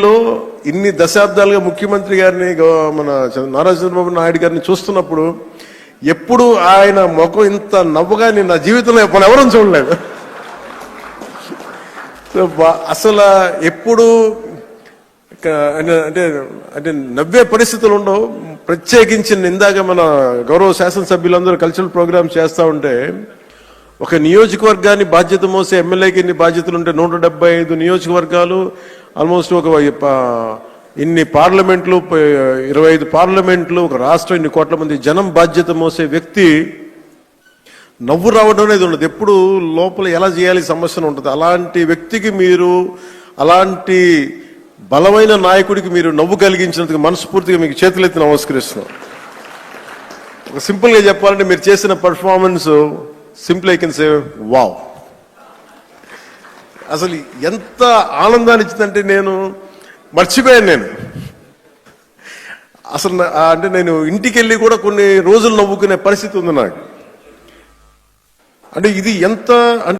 లో ఇన్ని దశాబ్దాలుగా ముఖ్యమంత్రి గారిని మన నారా చంద్రబాబు నాయుడు గారిని చూస్తున్నప్పుడు ఎప్పుడు ఆయన ముఖం ఇంత నవ్వుగా నేను నా జీవితంలో ఎప్పుడు ఎవరూ చూడలేదు. అసలు ఎప్పుడు అంటే అంటే నవ్వే పరిస్థితులు ఉండవు. ప్రత్యేకించి ఇందాక మన గౌరవ శాసనసభ్యులందరూ కల్చరల్ ప్రోగ్రామ్స్ చేస్తూ ఉంటే ఒక నియోజకవర్గాన్ని బాధ్యత మోసే ఎమ్మెల్యేకి ఇన్ని బాధ్యతలు ఉంటే 175 నియోజకవర్గాలు, ఆల్మోస్ట్ ఒక ఇన్ని పార్లమెంట్లు, 25 పార్లమెంట్లు, ఒక రాష్ట్రం, ఇన్ని కోట్ల మంది జనం బాధ్యత మోసే వ్యక్తి నవ్వు రావడం అనేది ఉండదు. ఎప్పుడు లోపల ఎలా చేయాలి సమస్యను ఉంటుంది. అలాంటి వ్యక్తికి మీరు, అలాంటి బలమైన నాయకుడికి మీరు నవ్వు కలిగించినందుకు మనస్ఫూర్తిగా మీకు చేతులెత్తి నమస్కరిస్తున్నాం. ఒక సింపుల్గా చెప్పాలంటే మీరు చేసిన performance simple I can say wow. అసలు ఎంత ఆనందాన్ని ఇచ్చిందంటే నేను మర్చిపోయాను. నేను అసలు అంటే నేను ఇంటికి వెళ్ళి కూడా కొన్ని రోజులు నవ్వుకునే పరిస్థితి ఉంది నాకు. అంటే ఇది ఎంత